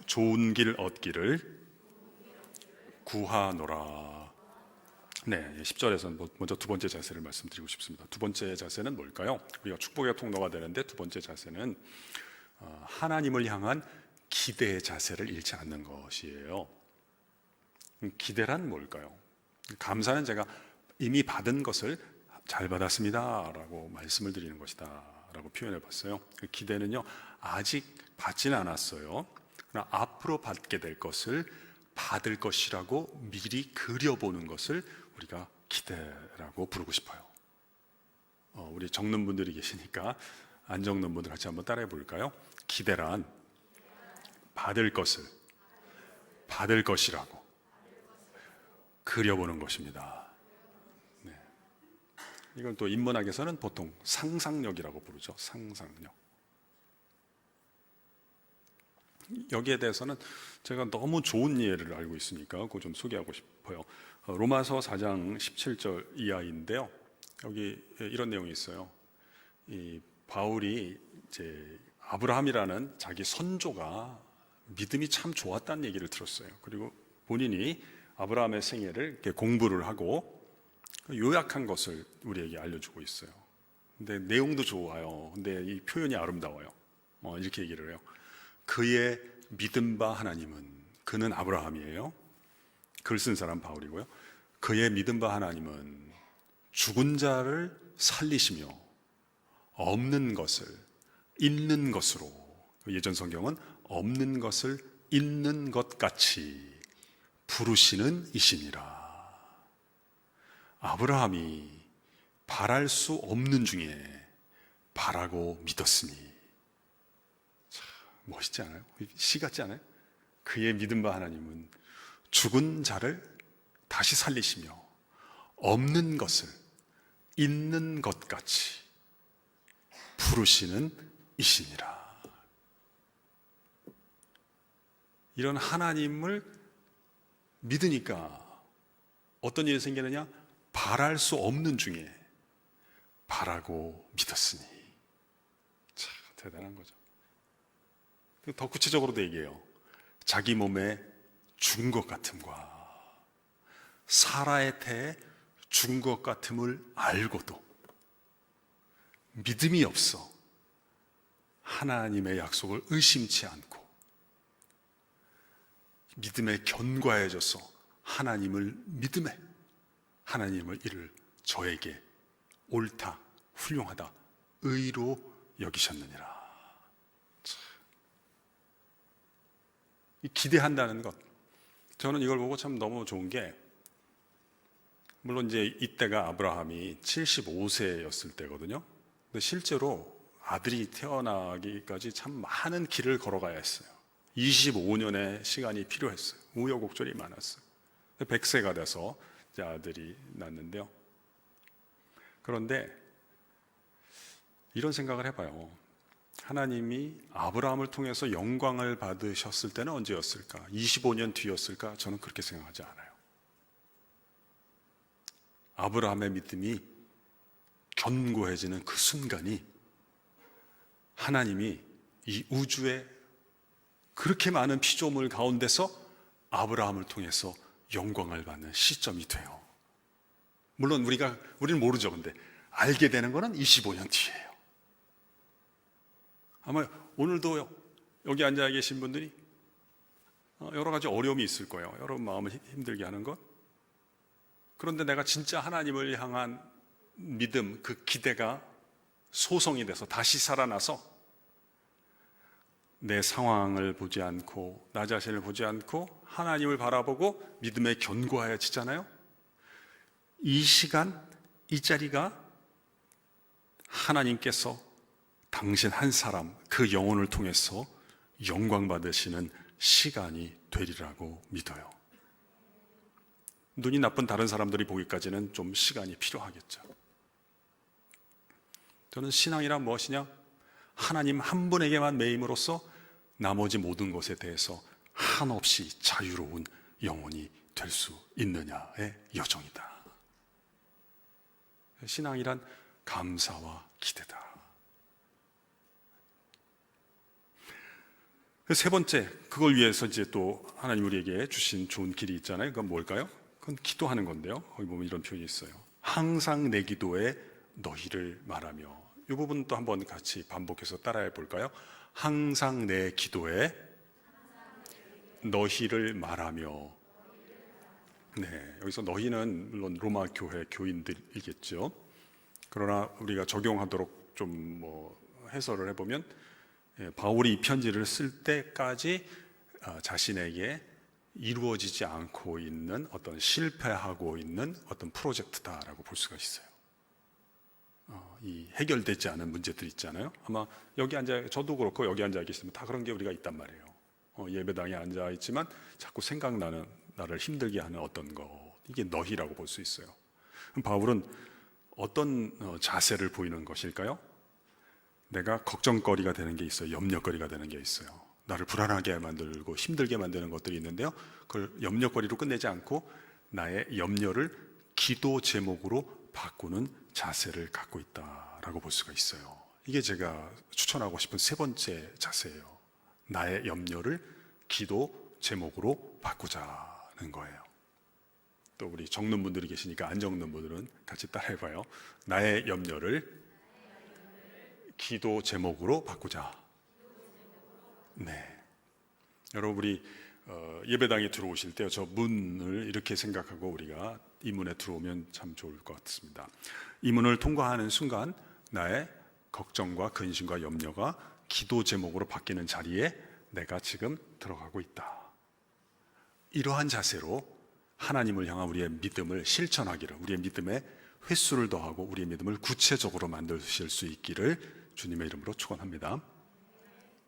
좋은 길 얻기를 구하노라. 네, 10절에서는 먼저 두 번째 자세를 말씀드리고 싶습니다. 두 번째 자세는 뭘까요? 우리가 축복의 통로가 되는데 두 번째 자세는 하나님을 향한 기대의 자세를 잃지 않는 것이에요. 기대란 뭘까요? 감사는 제가 이미 받은 것을 잘 받았습니다 라고 말씀을 드리는 것이다 라고 표현해 봤어요. 기대는요, 아직 받지는 않았어요. 그러나 앞으로 받게 될 것을 받을 것이라고 미리 그려보는 것을 우리가 기대라고 부르고 싶어요. 우리 적는 분들이 계시니까 안 적는 분들 같이 한번 따라해 볼까요? 기대란 받을 것을 받을 것이라고 그려보는 것입니다. 네. 이건 또 인문학에서는 보통 상상력이라고 부르죠. 상상력. 여기에 대해서는 제가 너무 좋은 예를 알고 있으니까 그거 좀 소개하고 싶어요. 로마서 4장 17절 이하인데요. 여기 이런 내용이 있어요. 이 바울이 이제 아브라함이라는 자기 선조가 믿음이 참 좋았다는 얘기를 들었어요. 그리고 본인이 아브라함의 생애를 이렇게 공부를 하고 요약한 것을 우리에게 알려주고 있어요. 근데 내용도 좋아요. 근데 이 표현이 아름다워요. 이렇게 얘기를 해요. 그의 믿음 바 하나님은, 그는 아브라함이에요. 글 쓴 사람 바울이고요. 그의 믿음 바 하나님은 죽은 자를 살리시며 없는 것을 있는 것으로, 예전 성경은 없는 것을 있는 것 같이 부르시는 이시니라. 아브라함이 바랄 수 없는 중에 바라고 믿었으니. 참 멋있지 않아요? 시 같지 않아요? 그의 믿음 바 하나님은 죽은 자를 다시 살리시며 없는 것을 있는 것 같이 부르시는 이시니라. 이런 하나님을 믿으니까 어떤 일이 생기느냐? 바랄 수 없는 중에 바라고 믿었으니. 참 대단한 거죠. 더 구체적으로도 얘기해요. 자기 몸에 죽은 것 같음과 사라의 태에 죽은 것 같음을 알고도 믿음이 없어 하나님의 약속을 의심치 않고 믿음에 견고해져서 하나님을 믿음에 하나님을 이를 저에게 옳다, 훌륭하다, 의로 여기셨느니라. 기대한다는 것, 저는 이걸 보고 참 너무 좋은 게, 물론 이제 이때가 아브라함이 75세였을 때거든요. 근데 실제로 아들이 태어나기까지 참 많은 길을 걸어가야 했어요. 25년의 시간이 필요했어요. 우여곡절이 많았어요. 100세가 돼서 이제 아들이 낳는데요. 그런데 이런 생각을 해봐요. 하나님이 아브라함을 통해서 영광을 받으셨을 때는 언제였을까? 25년 뒤였을까? 저는 그렇게 생각하지 않아요. 아브라함의 믿음이 견고해지는 그 순간이 하나님이 이 우주에 그렇게 많은 피조물 가운데서 아브라함을 통해서 영광을 받는 시점이 돼요. 물론 우리는 모르죠. 근데 알게 되는 거는 25년 뒤예요. 아마 오늘도 여기 앉아 계신 분들이 여러 가지 어려움이 있을 거예요. 여러분 마음을 힘들게 하는 것. 그런데 내가 진짜 하나님을 향한 믿음, 그 기대가 소성이 돼서 다시 살아나서 내 상황을 보지 않고 나 자신을 보지 않고 하나님을 바라보고 믿음에 견고해지잖아요. 이 시간, 이 자리가 하나님께서 당신 한 사람, 그 영혼을 통해서 영광 받으시는 시간이 되리라고 믿어요. 눈이 나쁜 다른 사람들이 보기까지는 좀 시간이 필요하겠죠. 저는 신앙이란 무엇이냐? 하나님 한 분에게만 매임으로써 나머지 모든 것에 대해서 한없이 자유로운 영혼이 될 수 있느냐의 여정이다. 신앙이란 감사와 기대다. 세 번째, 그걸 위해서 이제 또 하나님 우리에게 주신 좋은 길이 있잖아요. 그건 뭘까요? 그건 기도하는 건데요. 거기 보면 이런 표현이 있어요. 항상 내 기도에 너희를 말하며. 이 부분 또 한번 같이 반복해서 따라해 볼까요? 항상 내 기도에 너희를 말하며. 네, 여기서 너희는 물론 로마 교회 교인들이겠죠. 그러나 우리가 적용하도록 좀 해설을 해보면, 바울이 이 편지를 쓸 때까지 자신에게 이루어지지 않고 있는 어떤 실패하고 있는 어떤 프로젝트다라고 볼 수가 있어요. 이 해결되지 않은 문제들 있잖아요. 아마 여기 저도 그렇고 여기 앉아 계시면 다 그런 게 우리가 있단 말이에요. 예배당에 앉아 있지만 자꾸 생각나는 나를 힘들게 하는 어떤 것, 이게 너희라고 볼 수 있어요. 그럼 바울은 어떤 자세를 보이는 것일까요? 내가 걱정거리가 되는 게 있어요. 염려거리가 되는 게 있어요. 나를 불안하게 만들고 힘들게 만드는 것들이 있는데요. 그걸 염려거리로 끝내지 않고 나의 염려를 기도 제목으로 바꾸는 자세를 갖고 있다라고 볼 수가 있어요. 이게 제가 추천하고 싶은 세 번째 자세예요. 나의 염려를 기도 제목으로 바꾸자는 거예요. 또 우리 적는 분들이 계시니까 안 적는 분들은 같이 따라해봐요. 나의 염려를 기도 제목으로 바꾸자. 네, 여러분 우리 예배당에 들어오실 때 저 문을 이렇게 생각하고 우리가 이 문에 들어오면 참 좋을 것 같습니다. 이 문을 통과하는 순간 나의 걱정과 근심과 염려가 기도 제목으로 바뀌는 자리에 내가 지금 들어가고 있다. 이러한 자세로 하나님을 향한 우리의 믿음을 실천하기를, 우리의 믿음에 횟수를 더하고 우리의 믿음을 구체적으로 만드실 수 있기를 주님의 이름으로 축원합니다.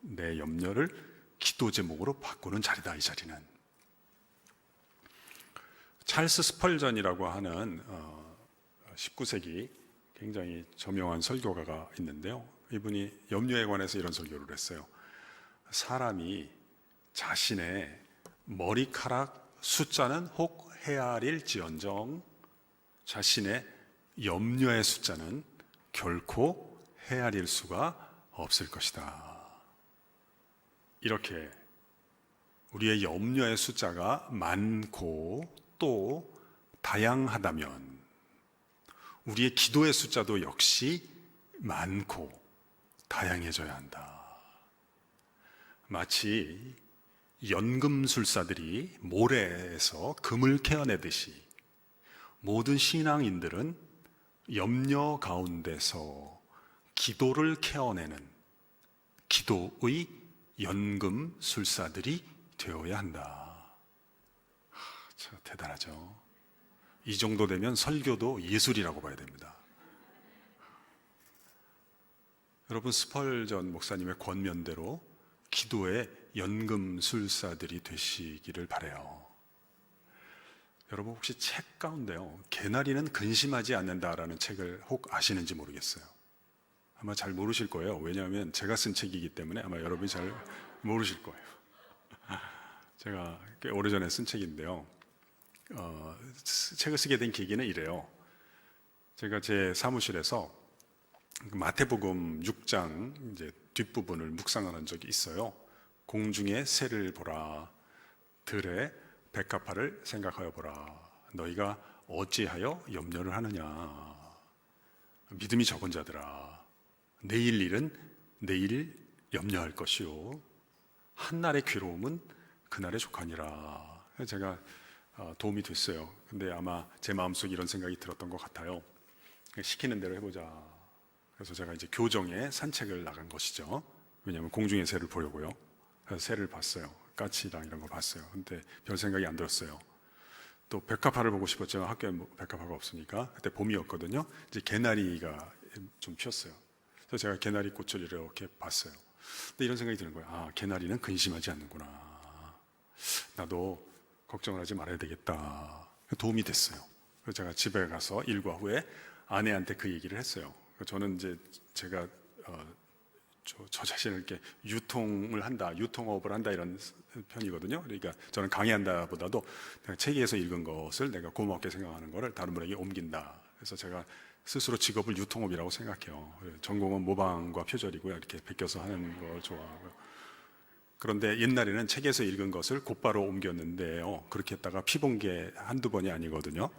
내 염려를 기도 제목으로 바꾸는 자리다. 이 자리는 찰스 스펄전이라고 하는 19세기 굉장히 저명한 설교가가 있는데요, 이분이 염려에 관해서 이런 설교를 했어요. 사람이 자신의 머리카락 숫자는 혹 헤아릴지언정 자신의 염려의 숫자는 결코 헤아릴 수가 없을 것이다. 이렇게 우리의 염려의 숫자가 많고 또 다양하다면 우리의 기도의 숫자도 역시 많고 다양해져야 한다. 마치 연금술사들이 모래에서 금을 캐어내듯이 모든 신앙인들은 염려 가운데서 기도를 캐어내는 기도의 연금술사들이 되어야 한다. 참 대단하죠. 이 정도 되면 설교도 예술이라고 봐야 됩니다. 여러분, 스펄전 목사님의 권면대로 기도의 연금술사들이 되시기를 바라요. 여러분, 혹시 책 가운데요, 개나리는 근심하지 않는다라는 책을 혹 아시는지 모르겠어요. 아마 잘 모르실 거예요. 왜냐하면 제가 쓴 책이기 때문에 아마 여러분이 잘 모르실 거예요. 제가 꽤 오래전에 쓴 책인데요, 책을 쓰게 된 계기는 이래요. 제가 제 사무실에서 마태복음 6장 이제 뒷부분을 묵상하는 적이 있어요. 공중의 새를 보라, 들의 백합화를 생각하여 보라. 너희가 어찌하여 염려를 하느냐. 믿음이 적은 자들아, 내일 일은 내일 염려할 것이요 한날의 괴로움은 그날의 족하니라. 제가 도움이 됐어요. 근데 아마 제 마음속에 이런 생각이 들었던 것 같아요. 시키는 대로 해보자. 그래서 제가 이제 교정에 산책을 나간 것이죠. 왜냐하면 공중의 새를 보려고요. 그래서 새를 봤어요. 까치랑 이런 거 봤어요. 근데 별 생각이 안 들었어요. 또 백합화를 보고 싶었지만 학교에 백합화가 없으니까, 그때 봄이었거든요. 이제 개나리가 좀 피었어요. 그래서 제가 개나리 꽃을 이렇게 봤어요. 근데 이런 생각이 드는 거예요. 아, 개나리는 근심하지 않는구나. 나도 걱정을 하지 말아야 되겠다. 도움이 됐어요. 그래서 제가 집에 가서 일과 후에 아내한테 그 얘기를 했어요. 저는 이제 제가 저 자신을 이렇게 유통을 한다, 유통업을 한다 이런 편이거든요. 그러니까 저는 강의한다 보다도 책에서 읽은 것을 내가 고맙게 생각하는 것을 다른 분에게 옮긴다. 그래서 제가 스스로 직업을 유통업이라고 생각해요. 전공은 모방과 표절이고요. 이렇게 베껴서 하는 걸 좋아하고요. 그런데 옛날에는 책에서 읽은 것을 곧바로 옮겼는데요, 그렇게 했다가 피본 게 한두 번이 아니거든요.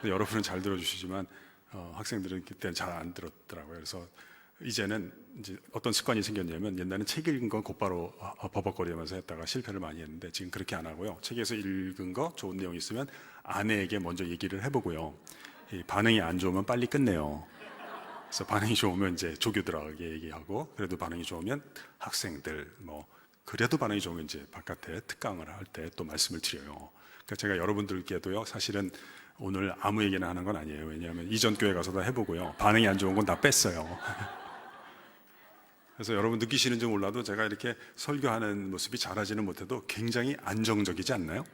여러분은 잘 들어주시지만 학생들은 그때는 잘 안 들었더라고요. 그래서 이제는 이제 어떤 습관이 생겼냐면, 옛날에는 책 읽은 건 곧바로 버벅거리면서 했다가 실패를 많이 했는데 지금 그렇게 안 하고요. 책에서 읽은 거 좋은 내용이 있으면 아내에게 먼저 얘기를 해보고요. 반응이 안 좋으면 빨리 끝내요. 그래서 반응이 좋으면 이제 조교들에게 얘기하고, 그래도 반응이 좋으면 학생들, 그래도 반응이 좋으면 이제 바깥에 특강을 할 때 또 말씀을 드려요. 그러니까 제가 여러분들께도요, 사실은 오늘 아무 얘기나 하는 건 아니에요. 왜냐하면 이전 교회 가서 다 해보고요, 반응이 안 좋은 건 다 뺐어요. 그래서 여러분 느끼시는지 몰라도 제가 이렇게 설교하는 모습이 잘하지는 못해도 굉장히 안정적이지 않나요?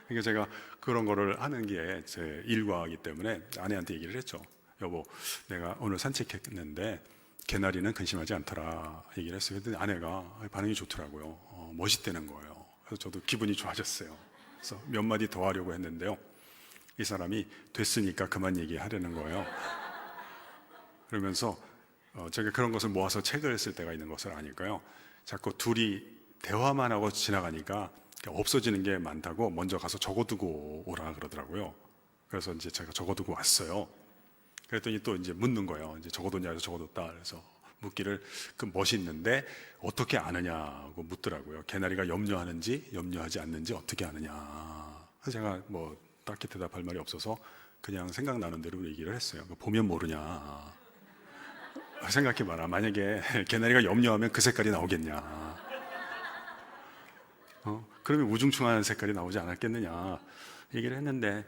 그러니까 제가 그런 거를 하는 게 제 일과이기 때문에 아내한테 얘기를 했죠. 여보, 내가 오늘 산책했는데 개나리는 근심하지 않더라 얘기를 했어요. 근데 아내가 반응이 좋더라고요. 멋있다는 거예요. 그래서 저도 기분이 좋아졌어요. 그래서 몇 마디 더 하려고 했는데요, 이 사람이 됐으니까 그만 얘기하려는 거예요. 그러면서 제가 그런 것을 모아서 책을 쓸 때가 있는 것을 아니까요, 자꾸 둘이 대화만 하고 지나가니까 없어지는 게 많다고 먼저 가서 적어두고 오라 그러더라고요. 그래서 이제 제가 적어두고 왔어요. 그랬더니 또 이제 묻는 거예요. 이제 적어뒀냐 해서 적어뒀다. 그래서 묻기를 그 멋있는데 어떻게 아느냐고 묻더라고요. 개나리가 염려하는지 염려하지 않는지 어떻게 아느냐. 그래서 제가 뭐 딱히 대답할 말이 없어서 그냥 생각나는 대로 얘기를 했어요. 보면 모르냐. 생각해봐라. 만약에 개나리가 염려하면 그 색깔이 나오겠냐. 그러면 우중충한 색깔이 나오지 않았겠느냐 얘기를 했는데,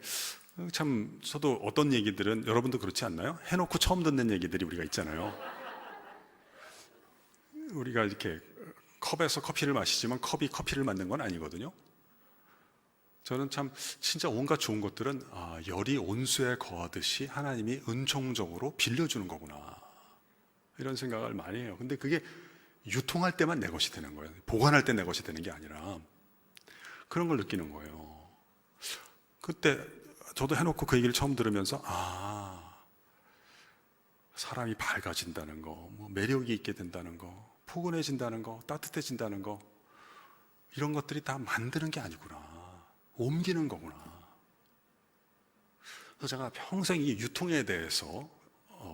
참 저도 어떤 얘기들은 여러분도 그렇지 않나요? 해놓고 처음 듣는 얘기들이 우리가 있잖아요. 우리가 이렇게 컵에서 커피를 마시지만 컵이 커피를 만든 건 아니거든요. 저는 참 진짜 온갖 좋은 것들은 열이 온수에 거하듯이 하나님이 은총적으로 빌려주는 거구나, 이런 생각을 많이 해요. 근데 그게 유통할 때만 내 것이 되는 거예요. 보관할 때 내 것이 되는 게 아니라 그런 걸 느끼는 거예요. 그때 저도 해놓고 그 얘기를 처음 들으면서 사람이 밝아진다는 거, 뭐 매력이 있게 된다는 거, 포근해진다는 거, 따뜻해진다는 거, 이런 것들이 다 만드는 게 아니구나, 옮기는 거구나. 그래서 제가 평생 이 유통에 대해서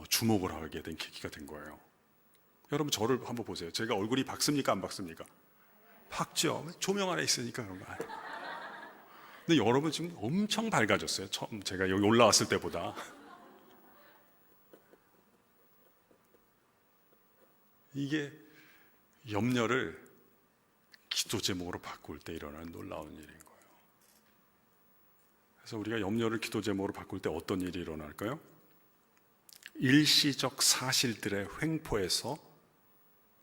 주목을 하게 된 계기가 된 거예요. 여러분 저를 한번 보세요. 제가 얼굴이 밝습니까 안 밝습니까? 밝죠. 조명 안에 있으니까 그런 거 아니에요. 근데 여러분 지금 엄청 밝아졌어요. 처음 제가 여기 올라왔을 때보다. 이게 염려를 기도 제목으로 바꿀 때 일어나는 놀라운 일인 거예요. 그래서 우리가 염려를 기도 제목으로 바꿀 때 어떤 일이 일어날까요? 일시적 사실들의 횡포에서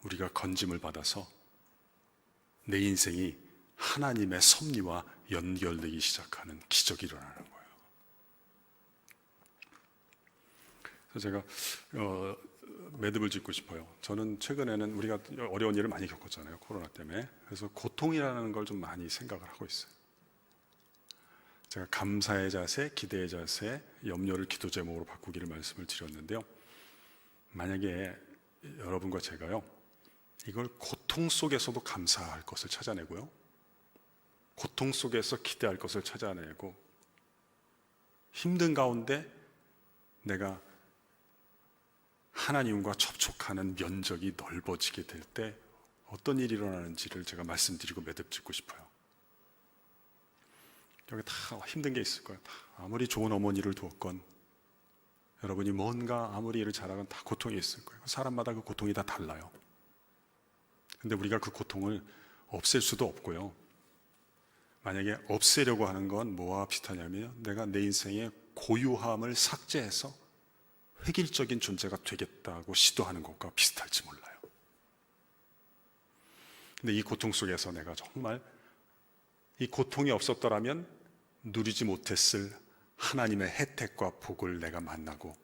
우리가 건짐을 받아서 내 인생이 하나님의 섭리와 연결되기 시작하는 기적이 일어나는 거예요. 그래서 제가 매듭을 짓고 싶어요. 저는 최근에는 우리가 어려운 일을 많이 겪었잖아요, 코로나 때문에. 그래서 고통이라는 걸 좀 많이 생각을 하고 있어요. 제가 감사의 자세, 기대의 자세, 염려를 기도 제목으로 바꾸기를 말씀을 드렸는데요. 만약에 여러분과 제가요, 이걸 고통 속에서도 감사할 것을 찾아내고요, 고통 속에서 기대할 것을 찾아내고, 힘든 가운데 내가 하나님과 접촉하는 면적이 넓어지게 될 때 어떤 일이 일어나는지를 제가 말씀드리고 매듭 짓고 싶어요. 여기 다 힘든 게 있을 거예요. 아무리 좋은 어머니를 두었건, 여러분이 뭔가 아무리 일을 잘하건 다 고통이 있을 거예요. 사람마다 그 고통이 다 달라요. 근데 우리가 그 고통을 없앨 수도 없고요. 만약에 없애려고 하는 건 뭐와 비슷하냐면, 내가 내 인생의 고유함을 삭제해서 획일적인 존재가 되겠다고 시도하는 것과 비슷할지 몰라요. 근데 이 고통 속에서 내가 정말 이 고통이 없었더라면 누리지 못했을 하나님의 혜택과 복을 내가 만나고,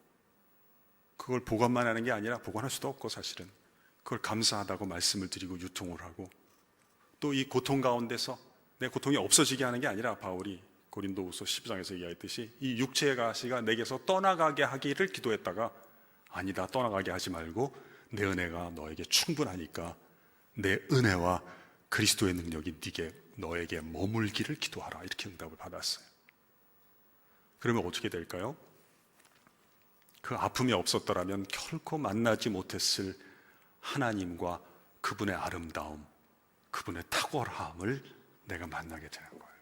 그걸 보관만 하는 게 아니라, 보관할 수도 없고 사실은 그걸 감사하다고 말씀을 드리고 유통을 하고, 또 이 고통 가운데서 내 고통이 없어지게 하는 게 아니라, 바울이 고린도후서 12장에서 얘기했듯이 이 육체의 가시가 내게서 떠나가게 하기를 기도했다가, 아니다, 떠나가게 하지 말고 내 은혜가 너에게 충분하니까 내 은혜와 그리스도의 능력이 너에게 머물기를 기도하라, 이렇게 응답을 받았어요. 그러면 어떻게 될까요? 그 아픔이 없었더라면 결코 만나지 못했을 하나님과 그분의 아름다움, 그분의 탁월함을 내가 만나게 되는 거예요.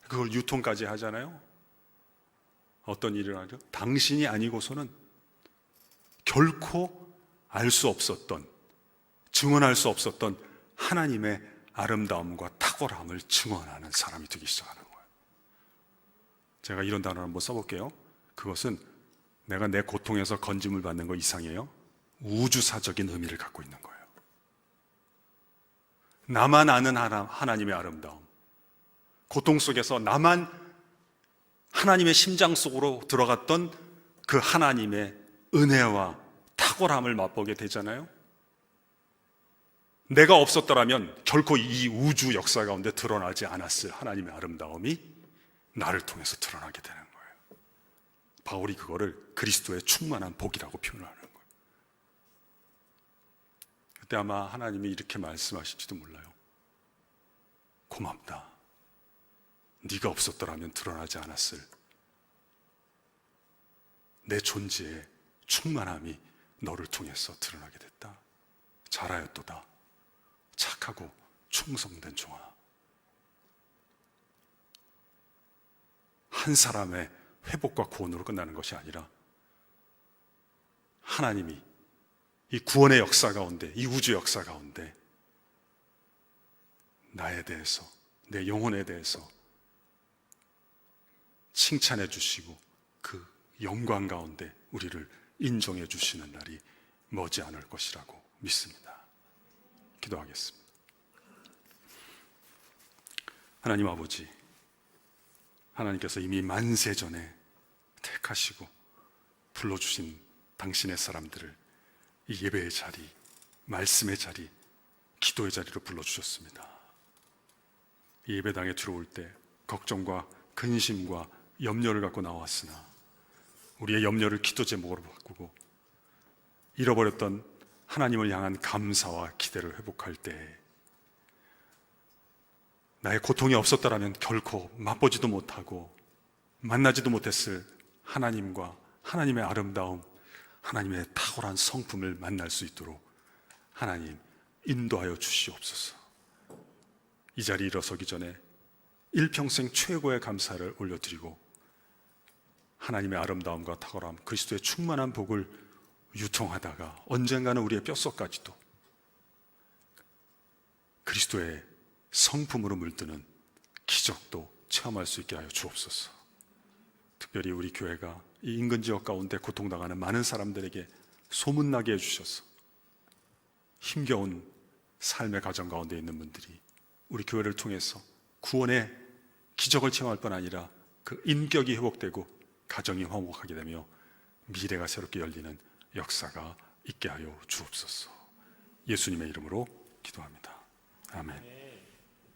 그걸 유통까지 하잖아요. 어떤 일을 하죠? 당신이 아니고서는 결코 알 수 없었던, 증언할 수 없었던 하나님의 아름다움과 탁월함을 증언하는 사람이 되기 시작하는 거예요. 제가 이런 단어를 한번 써볼게요. 그것은 내가 내 고통에서 건짐을 받는 거 이상이에요. 우주사적인 의미를 갖고 있는 거예요. 나만 아는 하나님의 아름다움, 고통 속에서 나만 하나님의 심장 속으로 들어갔던 그 하나님의 은혜와 탁월함을 맛보게 되잖아요. 내가 없었더라면 결코 이 우주 역사 가운데 드러나지 않았을 하나님의 아름다움이 나를 통해서 드러나게 되는 거예요. 바울이 그거를 그리스도의 충만한 복이라고 표현하는 거예요. 그때 아마 하나님이 이렇게 말씀하실지도 몰라요. 고맙다. 네가 없었더라면 드러나지 않았을 내 존재의 충만함이 너를 통해서 드러나게 됐다. 잘하였도다. 착하고 충성된 종아. 한 사람의 회복과 구원으로 끝나는 것이 아니라 하나님이 이 구원의 역사 가운데, 이 우주 역사 가운데 나에 대해서, 내 영혼에 대해서 칭찬해 주시고 그 영광 가운데 우리를 인정해 주시는 날이 머지않을 것이라고 믿습니다. 기도하겠습니다. 하나님 아버지, 하나님께서 이미 만세 전에 택하시고 불러주신 당신의 사람들을 이 예배의 자리, 말씀의 자리, 기도의 자리로 불러주셨습니다. 이 예배당에 들어올 때 걱정과 근심과 염려를 갖고 나왔으나 우리의 염려를 기도 제목으로 바꾸고 잃어버렸던 하나님을 향한 감사와 기대를 회복할 때 나의 고통이 없었다라면 결코 맛보지도 못하고 만나지도 못했을 하나님과 하나님의 아름다움, 하나님의 탁월한 성품을 만날 수 있도록 하나님 인도하여 주시옵소서. 이 자리에 일어서기 전에 일평생 최고의 감사를 올려드리고 하나님의 아름다움과 탁월함, 그리스도의 충만한 복을 유통하다가 언젠가는 우리의 뼛속까지도 그리스도의 성품으로 물드는 기적도 체험할 수 있게 하여 주옵소서. 특별히 우리 교회가 이 인근 지역 가운데 고통당하는 많은 사람들에게 소문나게 해주셔서 힘겨운 삶의 가정 가운데 있는 분들이 우리 교회를 통해서 구원의 기적을 체험할 뿐 아니라 그 인격이 회복되고 가정이 화목하게 되며 미래가 새롭게 열리는 역사가 있게 하여 주옵소서. 예수님의 이름으로 기도합니다. 아멘.